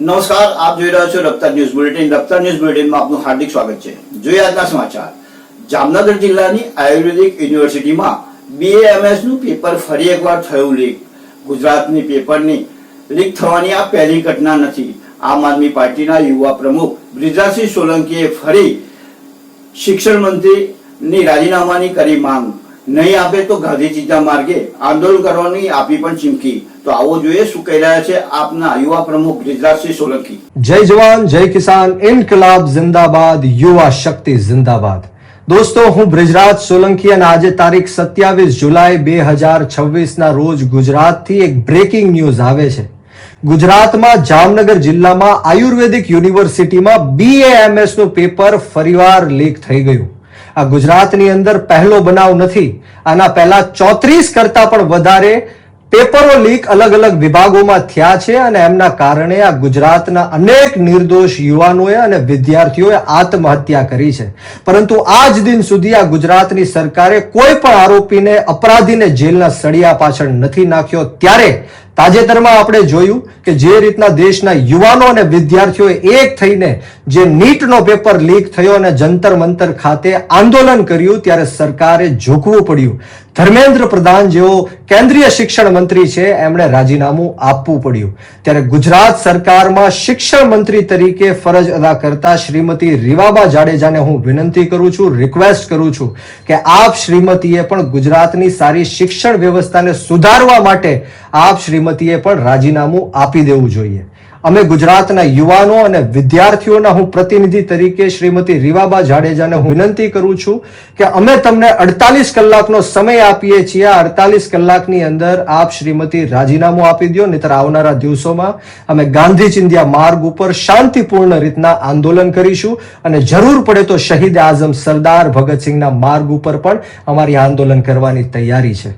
નમસ્કાર, આપ જોઈ રહ્યા છો રફતાર ન્યૂઝ બુલેટિન. રફતાર ન્યૂઝ બુલેટિનમાં આપનું હાર્દિક સ્વાગત છે. જોઈએ આજના સમાચાર. જામનગર જિલ્લાની આયુર્વેદિક યુનિવર્સિટીમાં BAMS નું પેપર ફરી એકવાર થયું લીક. ગુજરાતની પેપરની લીક થવાની આ પહેલી ઘટના નથી. આમ આદમી પાર્ટીના યુવા પ્રમુખ બ્રિજરાજસિંહ સોલંકીએ ફરી શિક્ષણ મંત્રીની રાજીનામાની કરી માંગ. નહીં આપે તો ગાંધી ચિંતા માર્ગે આંદોલન કરવાની આપી પણ ચીમકી. તો આવો જોઈએ શું કહી રહ્યા છે આપના યુવા પ્રમુખ બ્રિજરાજસિંહ સોલંકી. જય જવાન જય કિસાન, ઇન્કલાબ જિંદાબાદ, યુવા શક્તિ જિંદાબાદ. દોસ્તો, હું બ્રિજરાજ સોલંકી અને આજે તારીખ 27 જુલાઈ 2026 ના રોજ ગુજરાતથી એક બ્રેકિંગ ન્યૂઝ આવે છે. ગુજરાતમાં જામનગર જિલ્લામાં આયુર્વેદિક યુનિવર્સિટીમાં BAMS નું પેપર ફરીવાર લીક થઈ ગયું. આ ગુજરાતની અંદર પહેલો બનાવ નથી. આના પહેલા 34 કરતા પણ વધારે પેપરો લીક અલગ અલગ વિભાગોમાં થયા છે અને એમના કારણે આ ગુજરાતના અનેક નિર્દોષ યુવાનોએ અને વિદ્યાર્થીઓએ આત્મહત્યા કરી છે. પરંતુ આજ દિન સુધી આ ગુજરાતની સરકારે કોઈ પણ આરોપીને, અપરાધીને જેલના સળિયા પાછળ નથી નાખ્યો. ત્યારે તાજેતરમાં આપણે જોયું કે જે રીતના દેશના યુવાનો અને વિદ્યાર્થીઓએ એક થઈને જે નીટનો પેપર લીક થયો અને જંતર મંતર ખાતે આંદોલન કર્યું, ત્યારે સરકારે ઝૂકવું પડ્યું. ધર્મેન્દ્ર પ્રધાન જેઓ કેન્દ્રીય શિક્ષણ મંત્રી છે, એમણે રાજીનામું આપવું પડ્યું. ત્યારે ગુજરાત સરકારમાં શિક્ષણ મંત્રી તરીકે ફરજ અદા કરતા શ્રીમતી રીવાબા જાડેજાને હું વિનંતી કરું છું, રિક્વેસ્ટ કરું છું કે આપ શ્રીમતીએ પણ ગુજરાતની સારી શિક્ષણ વ્યવસ્થાને સુધારવા માટે આપ શ્રીમતીએ પણ રાજીનામું આપી દેવું જોઈએ. અમે ગુજરાતના યુવાનો અને વિદ્યાર્થીઓના હું પ્રતિનિધિ તરીકે શ્રીમતી રીવાબા જાડેજાને હું વિનંતી કરું છું કે અમે તમને 48 કલાકનો સમય આપીએ છીએ. આ 48 કલાકની અંદર આપ શ્રીમતી રાજીનામું આપી દો, નહીતર આવનારા દિવસોમાં અમે ગાંધી ચિંધ્યા માર્ગ ઉપર શાંતિપૂર્ણ રીતના આંદોલન કરીશું અને જરૂર પડે તો શહીદ આઝમ સરદાર ભગતસિંહના માર્ગ ઉપર પણ અમારી આંદોલન કરવાની તૈયારી છે.